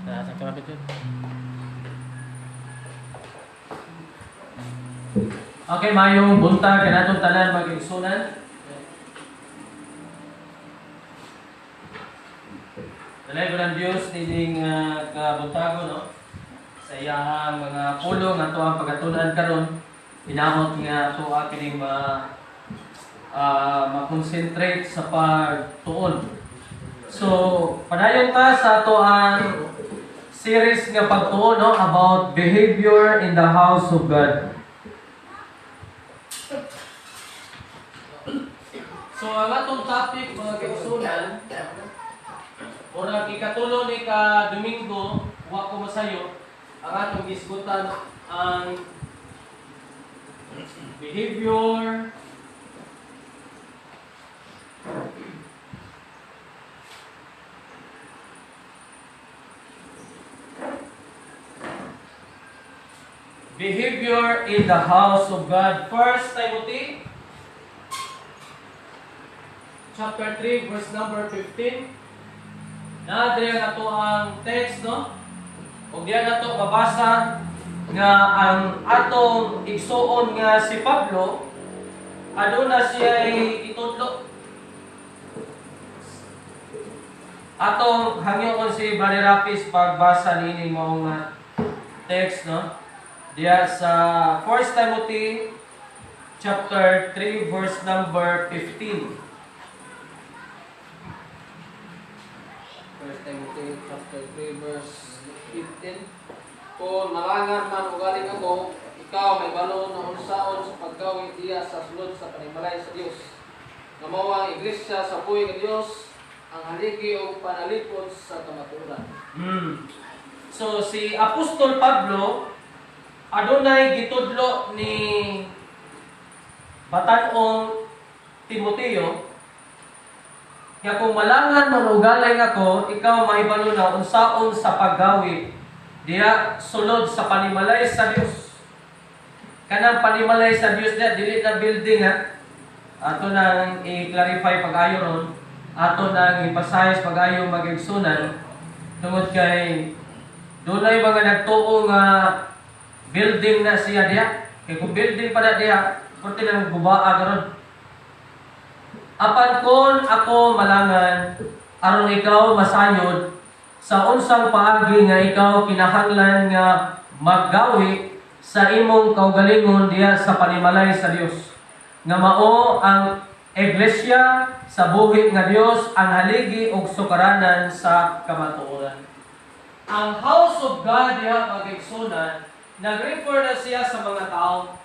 Sa kapit yun. Okay, mayong buntag kanatong tanan mag-igsunan. Dalay ko ng Diyos nining kabuntago, no? Sa iyahang mga pulong ato ang pagatunan karon, pinamot nga ato kining ma-concentrate sa pagtuon. So, padayon ta sa ato ang series nga pagtuon, no, about behavior in the house of God. So, ang atong topic mga kaigsunan, murag ikatulo ni ka Domingo, wa ko masayo, ang atong gisgutan ang behavior in the house of God. 1 Timothy chapter 3 verse number 15. Diyan nato ang text, no? Ug diyan nato mabasa nga ang atong igsuon nga si Pablo aduna siya itudlo. Atong hangyon si Banerapis pagbasa niini mao nga text, no? Diya sa 1 Timothy chapter 3 verse number 15. 1 Timothy chapter 3 verse 15. Kung malangan man ugali ako, ikaw may balo na unsaon sa paggawi diya sa sulod sa panimalay sa Dios. Nga mao ang iglesia sa buhi nga Dios, ang haligi o panalipod sa kamatuoran. So si Apostol Pablo adunay gitudlo ni batan-ong Timoteo nga kung malangan man ugalay ako, ikaw mahibalo na unsaon sa paggawi diya sulod sa panimalay sa Dios. Kanang panimalay sa Dios diya dili na building, ha. Ato nang i-clarify pag-ayo ron, ato nang i-emphasize pag-ayo mag-igsunan tungod kay dunay mga nagtuo nga building na siya diya. Kay kung building pa na diya, pwede na gubaa karon. Apan kon ako malangan, aron ikaw masayod sa unsang paagi nga ikaw kinahanglan nga maggawi sa imong kaugalingon diya sa panimalay sa Dios. Nga mao ang iglesia sa buhi nga Dios, ang haligi ug sukaranan sa kamatuoran. Ang house of God diha pag-igsunan, nag-refer na siya sa mga tao.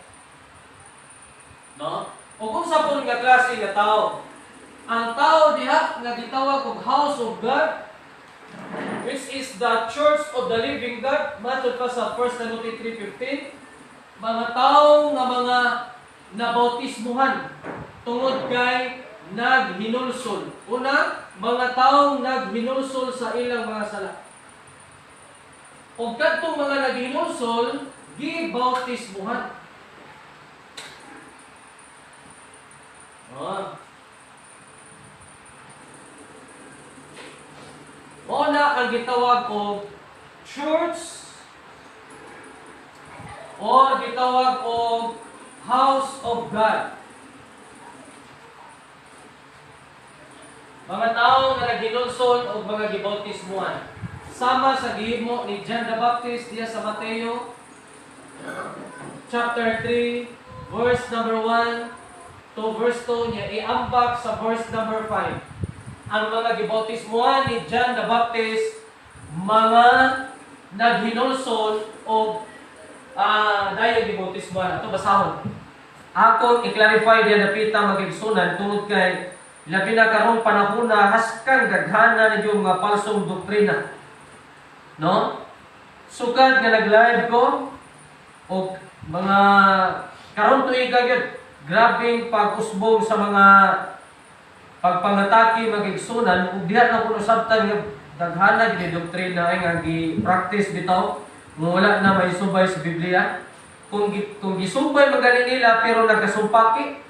No? O kung sa pun nga klase nga tao, ang tao diha nga gitawag og house of God, which is the church of the living God, matod pa sa 1 Timothy 3:15, mga tao nga mga nabautismuhan tungod kay naghinulsol. Una, mga taong naghinulsol sa ilang mga sala. O kadtong mga naghinulsol, gibautismuhan. Una ang gitawag og church o gitawag og house of God. Mga tao nga naghinulsol o mga gibautismuhan. Sama sa gihimo ni John the Baptist diya sa Mateo chapter 3 verse number 1 to verse 2 niya iambak sa verse number 5. Ang mga gibautismuhan ni John the Baptist, mga naghinulsol o dayon gibautismuhan. Ato basahon. Akong i-clarify diya napita mag-igsunan tungod kay labi na karong panahon na haskan gaghana ninyo mga palsong doktrina. No? Sugad nga nag-live ko o mga karon tuiga gyud, grabing pag-usbong sa mga pagpangatake mag-igsunan ug diha na kuno sabtan nga daghana gid doktrina ay nga gi-practice bitaw nga wala na may subay sa Biblia. Kung gisubay magani nila pero nagkasumpaki.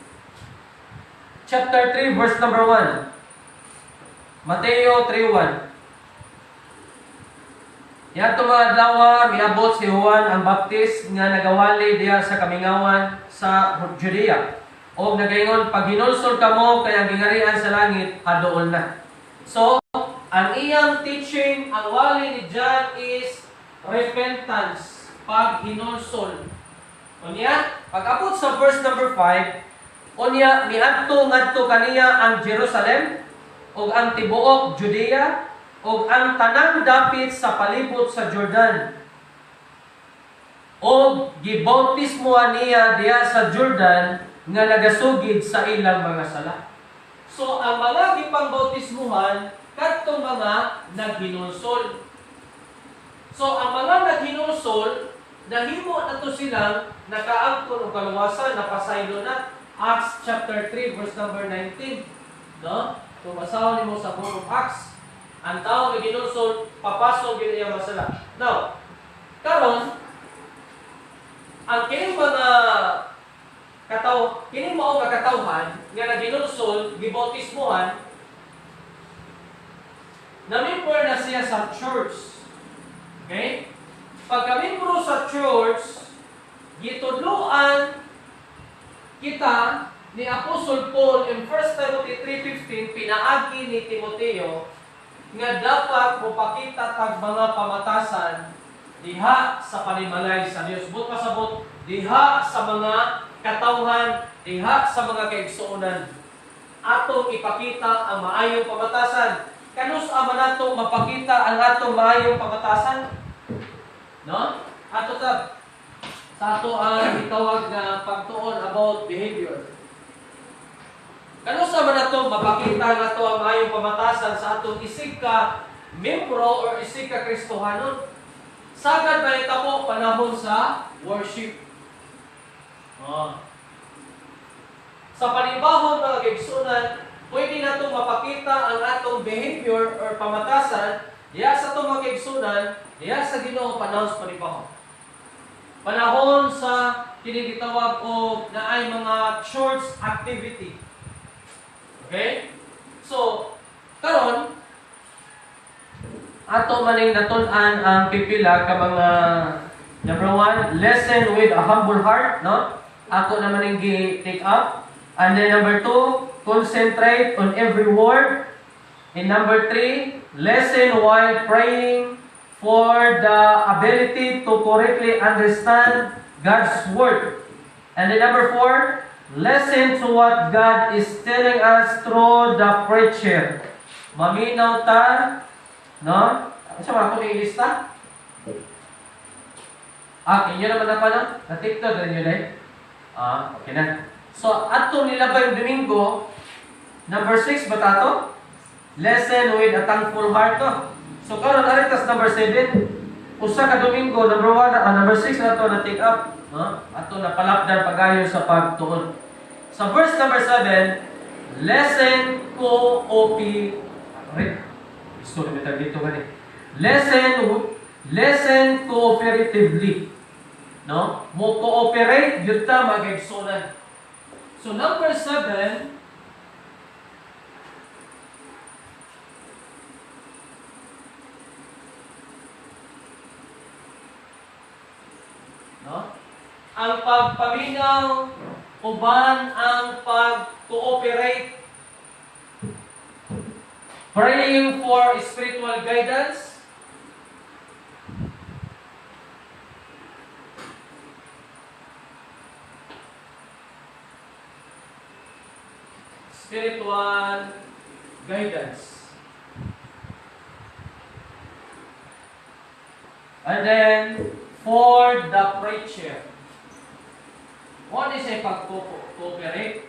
Chapter 3 verse number 1. Mateo 3:1. Yan itong mga adlaw, miabot si Juan ang Baptist nga nagawali diya sa kamingawan sa Judea. O nagaingon, pag hinulsol ka mo, kaya gingarian sa langit, hadool na. So, ang iyang teaching, ang wali ni John is repentance, pag hinulsol. Unya, pag-abot sa verse number 5, unya, miadto ngadto kaniya ang Jerusalem, ug ang tibuok Judea, ug ang tanang dapit sa palibot sa Jordan. O gibautismoan niya diya sa Jordan nga nagasugid sa ilang mga sala. So ang mga gipangbautismuhan kadtong mga naghinulsol. So ang mga naghinulsol nahimo nato silang nakaangkon og kaluwasan, napasaylo na. Acts chapter 3 verse number 19. No? Kung basahan nimo sa book of Acts, ang tao nga ginulsol papasok gyud iya masala. Now, karon ang kining mga kini mao nga katawhan nga naginulsol, gibautismohan, na-member na siya sa church. Okay? Pagka-membro sa church, gitudloan kita ni Apostle Paul in 1 Timothy 3:15, pinaagi ni Timoteo nga dapat mopakita tag mga pamatasan diha sa panimalay sa Dios. But pasabot diha sa mga katawhan, diha sa mga kaigsuonan. Atong ipakita ang maayong pamatasan. Kanus ama nato mapakita ang atong maayong pamatasan? No? Ato sa ato ang itawag na pagtuon about behavior. Kanus ama nato mapakita ang ato ang maayong pamatasan sa atong isig ka membro or isig ka Kristohanon? Sagad ba itabo panahon sa worship? Sa panibahon mga kaigsuonan, pwede natong mapakita ang atong behavior or pamatasan diya sa itong mga kaigsuonan, diya sa Ginoo panahon sa panibahon. Panahon sa kinigitawag o na ay mga church activity. Okay? So, karon ato maning natun-an ang pipila ka mga number 1, listen with a humble heart, no? Ako naman yung take up. And then number 2, concentrate on every word. And number 3, listen while praying for the ability to correctly understand God's word. And then number 4, listen to what God is telling us through the preacher. Maminaw ta, no? Sa mga kung ilista? Inyo naman na pa na? Na-TikTok rin yun eh? Okay na. So, ato nila ba yung Domingo, number 6 ba tato? Listen with a thankful heart to. So, karon aritas number 7. Usa ka Domingo, number 1, number 6 na to na take up. Ato na palapdan pagayon sa pagtuon. Sa verse number 7, listen cooperate. Gusto rin ito dito gani. Listen cooperatively. No? Mo cooperate yun ta magigsunan. So number 7, no? Ang pagpaminaw uban ang pag-cooperate. Praying for spiritual guidance. Spiritual guidance. And then, for the preacher. What is a pag-cooperate?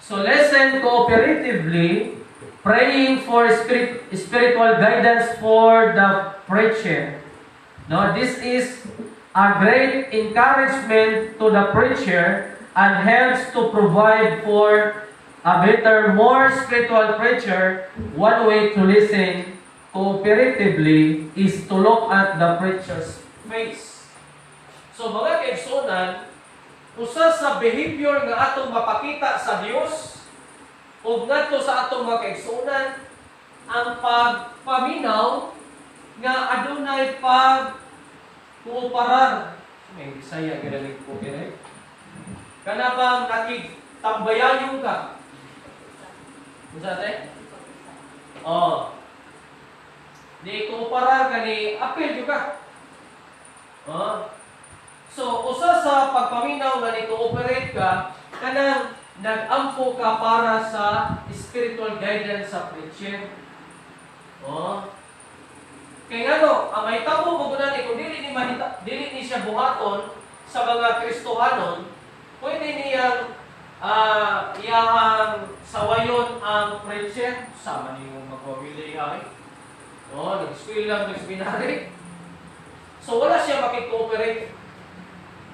So listen cooperatively, praying for spiritual guidance for the preacher. No, this is a great encouragement to the preacher and helps to provide for a better, more spiritual preacher. One way to listen cooperatively is to look at the preacher's face. So mga kaigsuonan, usa sa behavior nga atong mapakita sa Dios ug ngadto sa atong mga kaigsuonan ang pagpaminaw nga adunay pagkuoparar. May Bisaya ginalig po kini. Kana bang nakigtambayan ka? Unsa tay? Oh. Di kuoparar kani apil juga. Oh. So usa sa pagpaminaw nga ni cooperate ka kanang nag-ampo ka para sa spiritual guidance sa preaching. Oh. Kaya nga no, ang may tabo mo guna ni kung dili ni siya buhaton sa mga Kristohanon, pwede niyang iyahang sawayon ang preaching. Sama niyo magwawili ay. Oh, nag-school lang, nag-seminary. So wala siya makikooperate.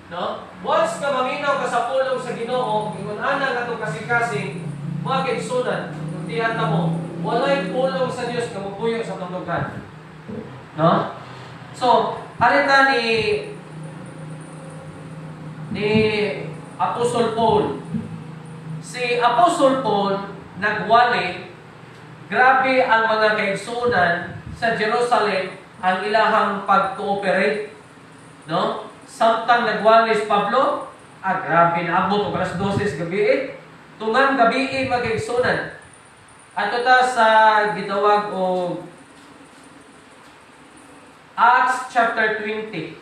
No? Once ka maminaw ka sa pulong sa Ginoo, ingon ana nga itong kasing-kasing, mga kaigsunan, kung tiyata mo, walay pulong sa Dios nga mupuyo sa itong lugar. No? So, halita ni Apostol Paul. Si Apostol Paul nagwali, grabe ang mga kaigsunan sa Jerusalem ang ilahang pag-cooperate. No? Samtang nagwalis Pablo, grabe na abot og alas 12 gabi. Tungang gabi magigsunan. Ato ta sa gitawag og Acts chapter 20.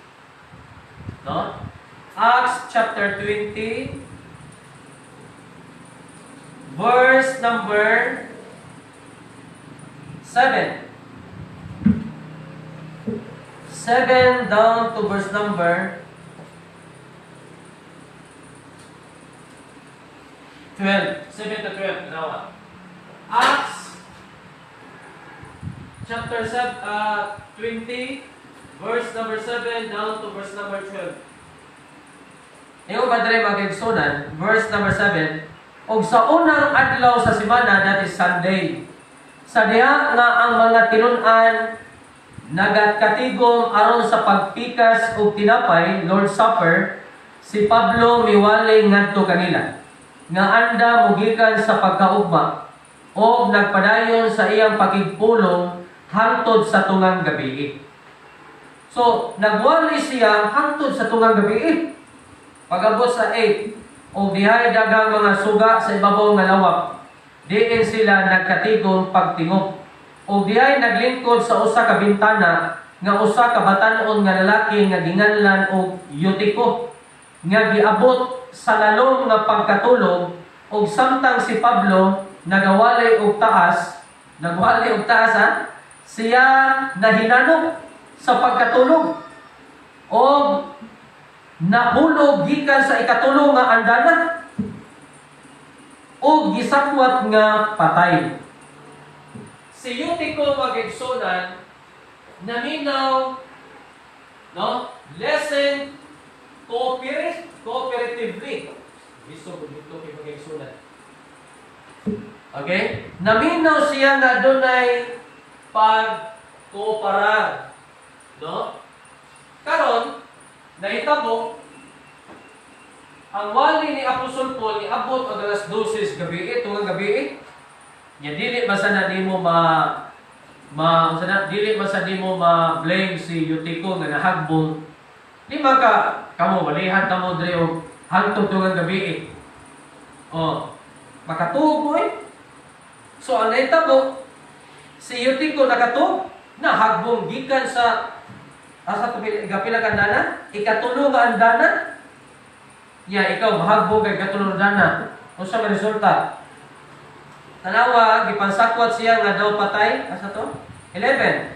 No? Acts chapter 20 verse number 7. 7 down to verse number 12. 7 to 12. Now, Acts chapter 20, verse number 7 down to verse number 12. Yung padre magigsunan, verse number 7, og sa unang adlaw sa semana, that is Sunday, sa diha nga ang mga tinun-an nagkatigom aron sa pagpikas og tinapay, Lord's Supper, si Pablo miwali ngadto kanila, nga anda mugikan sa pagkaugma, o nagpadayon sa iyang pagigpulong hangtod sa tungang gabi. So, nagwali siya hangtod sa tungang gabi. Pag-abot sa 8, o dihay dagang mga suga sa ibabaw nga lawak, diin sila nagkatigom pagtingog. O diay naglingkod sa usa ka bintana nga usa ka batan-on nga lalaki nga ginganlan og Eutico nga giabot sa lalong nga pagkatulog og samtang si Pablo nagwali og taas ha, siya nahinanok sa pagkatulog o nahulog gikan sa ikatulong nga andana o gisakwat nga patay. Si Eutico magigsunan, naminaw, no? Lesson cooperatively. Gusto ko dito kay magigsunan. Okay? Naminaw siya nga dunay pag-kooparar. No? Karon, nahitabo, ang wali ni Apostol Paul ni abot og alas 12 gabi, tungang gabi. Ya dili masana nimo dili masana nimo ma-blame si Eutico nga nahagbong. Di maka kamo walihan ta mo dre og hangtod tungang gabi. Oh, makatuog mo eh. So ang nahitabo, si Eutico nakatuog, nahagbong gikan sa asa gapila ka dana, ikatulo nga andana. Ya ikaw mahagbong kay ikatulo dana. Unsa man resulta? Tanawa, gipansakwat siya nga daw patay. Asa to? 11.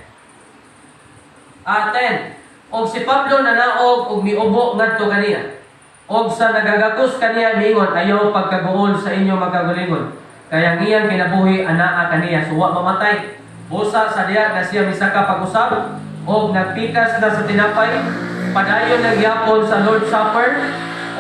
10. Og si Pablo nanaog og miubo ngadto kaniya. Og sa nagagakos kaniya mingon, ayaw pagkaguol sa inyo magkagulingon. Kaya ngiyang kinabuhi anaa kaniya. So wa mamatay. Busa sa diya na siya misaka pag-usap og nagpikas na sa tinapay. Padayon nagyapon sa Lord's Supper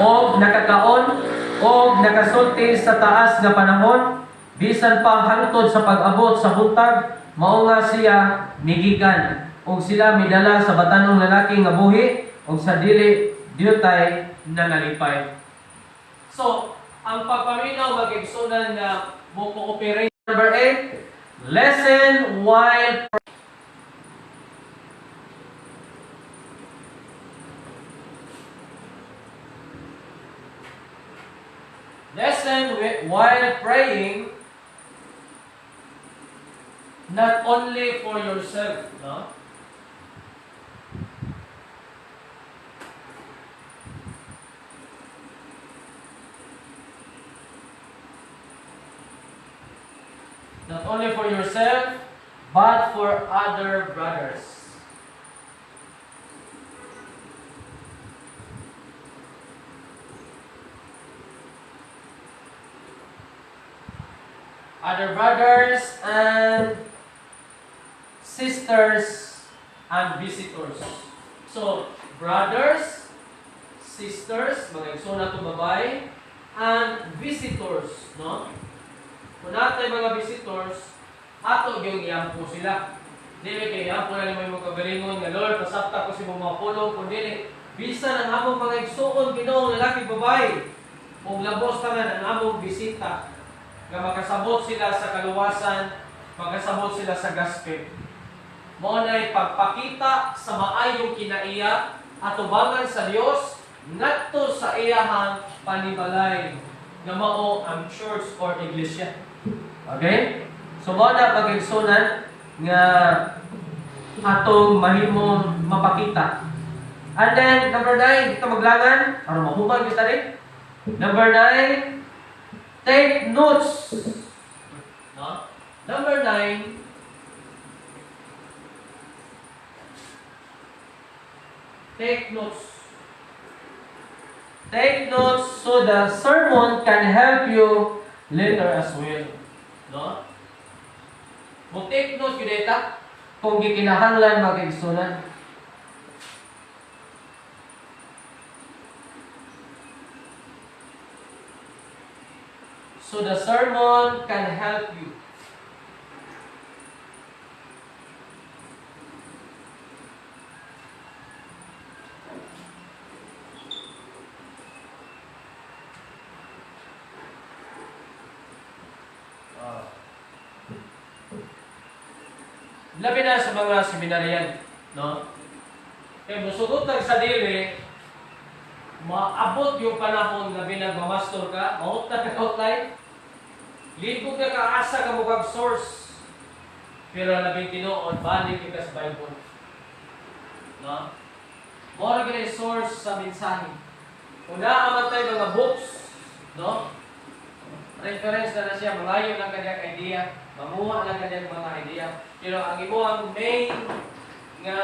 og nakakaon og nakasulti sa taas nga panahon. Bisan pa hangtod sa pag-abot sa buntag, mao nga siya migikan. Og sila midala sa batanong lalaki nga buhi, og sa dili diyutay nangalipay. So, ang pagpaminaw mag-igsunan nga mo cooperate. Number 8, listen while while praying, not only for yourself, no? Not only for yourself, but for other brothers. Other brothers and sisters and visitors. So, brothers, sisters, mga igsuna to babae, and visitors, no? Kung natin mga visitors, ato yung iyampo sila. Dili kay iyampo na naman yung kagalingon nga Lord, pasapta ko si mga pulong, kung dili, bisa ng among mga igsuon, ginoong lalaki babae, kung labos tangan ang among bisita, nga makasabot sila sa kaluwasan, makasabot sila sa gospel. Mao na'y pagpakita sa maayong kinaiya at tubangan sa Dios ngadto sa iyahang panibalay nga mao ang church or iglesia. Okay? So mao na pag-igsunan nga atong mahimong mapakita. And then number 9, kita maglangan aron mahuman kita rin. Number 9, take notes. No? Number 9, take notes. Take notes so the sermon can help you later as well. No? Mag-take notes yun ita kung gikinahanglan mag-igsunan. So the sermon can help you. Labi na sa mga seminaryan, no? Kaya musugot lang sa dili, maabot yung panahon na binagmamastor ka, maot na ka-outline, libog na kaasa ka mukag source, pero labing tinoon, balik ka sa Bible. No? Mora ka na source sa mensahe. Kung naaman tayo mga books, no? Reference na siya, malayo lang kanyang idea, mamuha lang kanyang mga idea. Pero ang imuhang main nga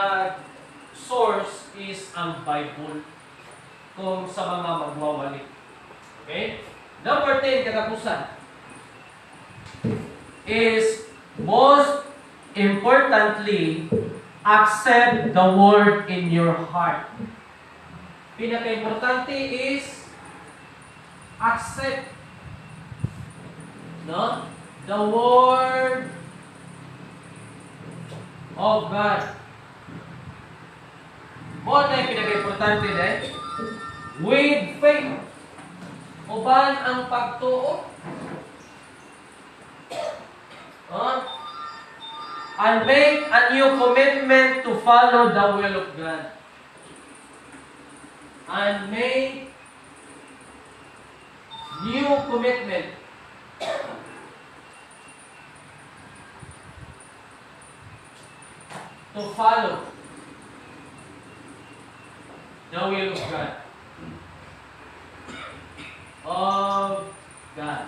source is ang Bible kung sa mga magwawali. Okay? Number 10, katapusan, is most importantly, accept the word in your heart. Pinaka-importante is accept, no? The word of God. Mo na yung pinaka-importante din. With faith. Uban ang pagtuo. And make a new commitment to follow the will of God. And make new commitment to follow the will of God. Of God.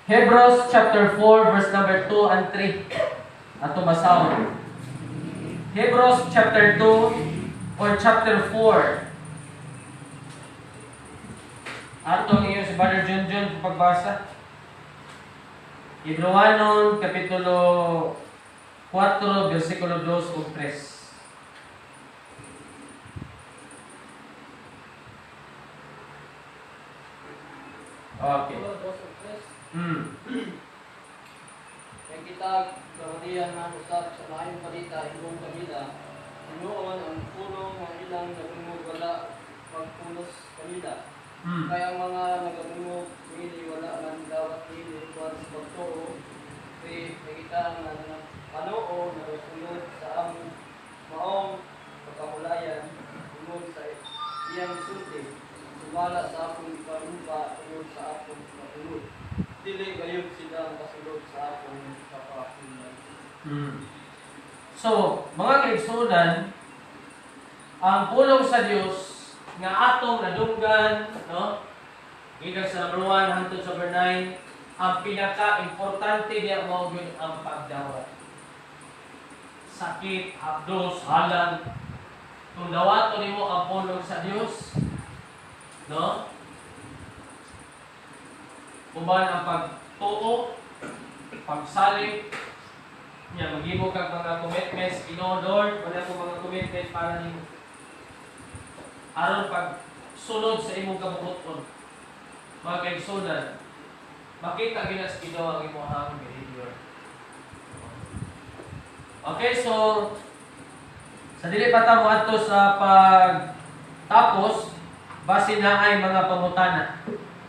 Hebrews chapter 4 verse number 2 and 3. Ato basahon. Hebrews chapter 2 or chapter 4. Atong iyo si Brother Junjun pagbasa. Hebrewanon kapitulo 4 versikulo 2 o 3. Okay. Kaya kita, kamadiyan na usap sa maayong balita, ibong kabila, inuon ang punong ng ilang nagmumugala, magpulos kanila. Hmm. Kaya ang mga nagamunog, hindi wala man dapat hindi kuwan sa pagtuo. Kaya nakita nga na panoo, nagasunod sa among maong pagkamulayan, sunod sa iyang sulti, sumala sa akong panumpa, sunod sa akong matulog. Dili gayon sila kasunod sa akong kapakulan. Hmm. So, mga kaigsunan, ang pulong sa Dios nga atong nadunggan, no? Gikan sa number 1 hangtod sa number 9, ang pinaka-importante niya mao gyud ang pagdawat. Sakit, hapdos, halang, kung dawaton nimo ang pulong sa Dios, no? Kuban ang pagtuo, pagsalig, niya maghimo kag mga commitments, Lord, wala ko mga commitments para nimo. Aron pag sunod sa imong kabubuton, mga kaigsunan, makita gina sa Ginoo ang imong behavior. Okay, so sa dili pa ta moadto sa pagtapos, base na ay mga pangutana.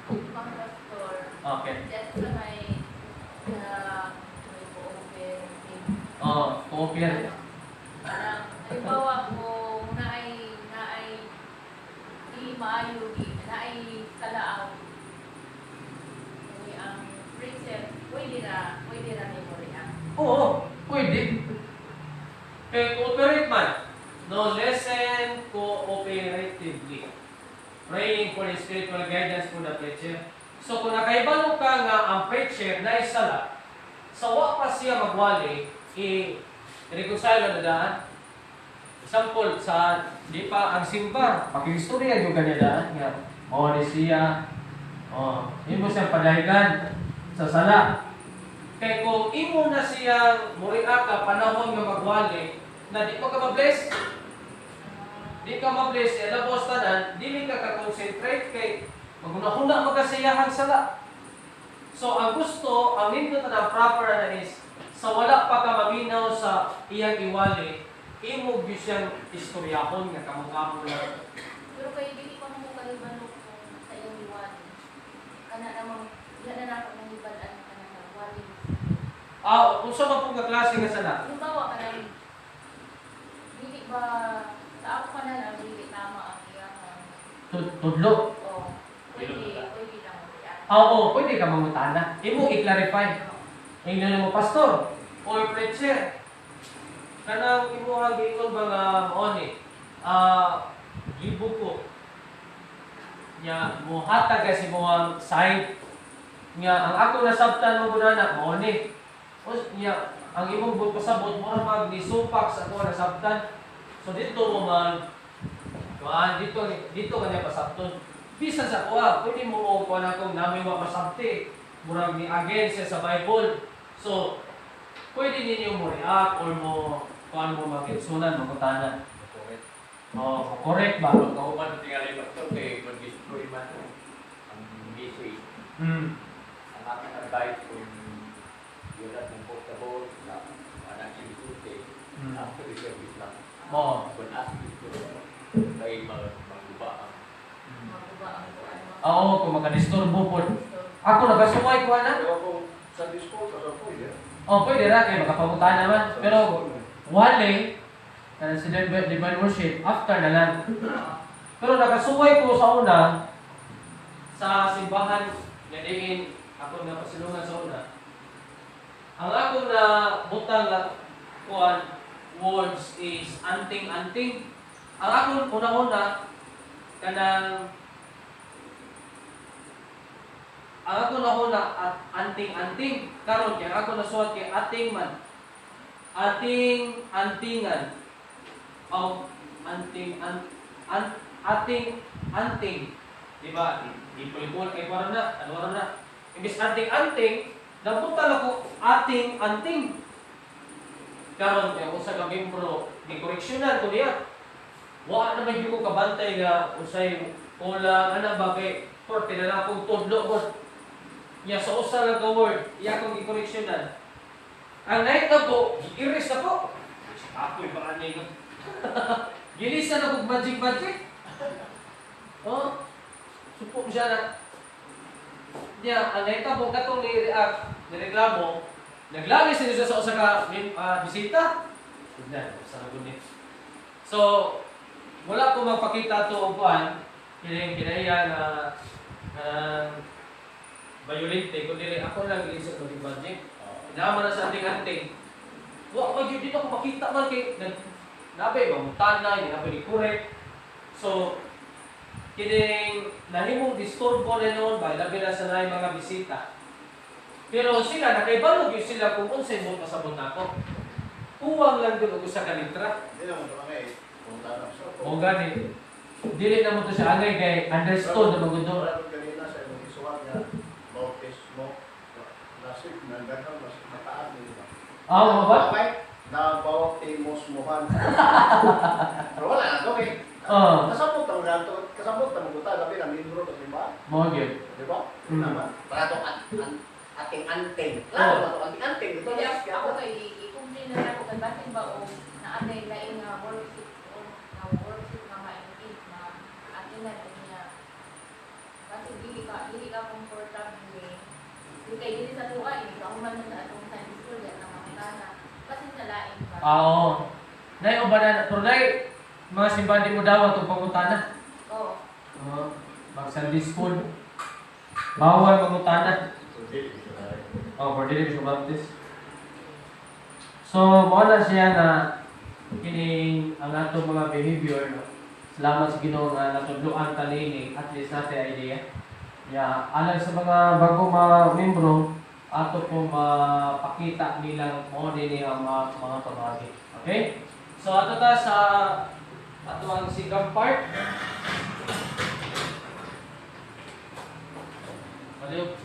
Pang pastor, Okay. just sa may co-parenting. Oh, cooperate. Parang, halimbawa ko, na ay di maayo, na ay kalaaw. Kaya ang preacher, pwede na memory ang. Oo, pwede. Kaya cooperate man. No, listen cooperatively. Praying for the spiritual guidance for the preacher. So kung nakaibalo ka nga ang preacher na isala, sa wa pa siya magwali, i-reconcile na daan. Example, sa di pa ang simba, pakihistorya yung kanya daan nga. O, di siya, hindi mo siyang padahigan sa sala. Kaya kung imo na siyang muriaka panahon nga magwali, na di pa ka ma-bless, di ka ma-bless, labos tanan, dili ka ka-concentrate kay maguna-huna magkasiyahan sala. So, ang gusto, ang nindot na proper na is, sa wala pa ka maminaw sa iyang iwali, imo gyud siyang istoryahon nga kamukha lang. Pero kayo, hindi pa mo kalibano kung sa iyong iwan. Kana namang, yan na ako ng ibalaan ka na wali. Kung sa mga pong klase nga sala, Halimbawa ka na, hindi ba, sa ako ka na lang, hindi tama ang iyang, tudlo. pwede lang mo yan. Oo, pwede ka mangutana. Imo i-clarify. Ingnan mo pastor or preacher. Kanang imo ang giingon ba nga oni? Gibuko. Nya mo hatag kasi mo ang side nga ang ako nasabtan mo guna na oni. Nya ang imong pasabot mo ra mag nisupak sa ako nasabtan. So dito mo man dito kanya pasabton. Bisan sa kuha, pwede mo ko na kung namin wa masabti. Murag ni again siya sa Bible. So, pwede ninyo mo react or mo paano mo makitsunan, magkutanan. Correct. Correct ba? Pagkahuman tingali pastor kay mag-destroy man ang message. Ang aking advice kung yun at comfortable na anak yung sulte, after the service lang. Oo. Kung ask ito, kay magluba ang Maguba ang kuwan mo. Oo, kung makadisturbo po. Ako nagasuway ko na. Pero kung sa disco, sa pwede. Pwede ra kay makapangutan naman. Pero wale, kana si divine worship, after na lang. Pero nakasuway ko sa una, sa simbahan, nga diin, ako na pasilungan sa una. Ang ako na butang na kuan words is anting-anting. Ang ako una-una, kanang ang ako na at anting-anting karon kay ako nasuot kay ating man ating-antingan ating-anting di ba ipulipol kay para na ano na imbis anting-anting nabutal ako ating-anting karon kay usa ka membro ni koreksyonan ko niya wa na may ko kabantay nga usay kulang ana ba kay porte na akong tudlo ko niya sa usa nga ka word iya kong i-correctionan ang night na po i-erase na po ako yung panganay ko gilisan ako magic Oh, supo siya na. Niya, ang naitabo katong ni-react, nireklamo, naglagi siya sa usa ka bisita. Tignan, sa nagunit. So, wala ko magpakita to upuan, kinaiya na violente, kundi ako lang ilisip ng budget. Naman na sa anting-anting. Wa ko jud dito ko makita man kay nabay mamutana, hindi na pwede correct. So, kining nahimong disturbo na noon ba, labi na sa naay mga bisita. Pero sila, nakaibalog yun sila kung unsay mo pasabot nako. Huwag lang doon ako sa kalitra. Hindi naman ito kami. Punta na sa O gani, dili na mo to siya angay kay understood na magundo. Wala ko kanina sa imong isuwat niya. Bautismo. Nasib, nagdagang mas mataan nila. Mo ba? Nabautimos mohan. Pero wala na ito eh. Oo. Kasabot na mo na ito. Kasabot na mo ito. Labi na membro ito, di ba? Mo gyud. Di ba? Mm. Naman. Para itong ating-anting. Lalo na itong ating-anting. Ito Kaya niya. ako kay i-complain na ako kay batin ba o naanay lain nga worship o na worship nga maingit na atin na niya. Kasi dili ka comfortable ni kay dili sa tuwa ni ako man sa atong Sunday school yan na makitana. Kasi sa lain ba? Oo. Nay o ba na pero nay mga simbahan di mo daw itong pangutana. Oo. Oo. Mag Sunday school. Bawal pangutana. Oh, for dili sa baptist. So, mo na siya na kining ang atong mga behavior, no? Salamat sa Ginoo nga natudloan kanini, at least natin idea. Yeah, alang sa mga bagong mga membro, ato pong mapakita nilang mo din ang mga pamagi. Okay? So, ato ta sa ato ang sigang part. Maliw.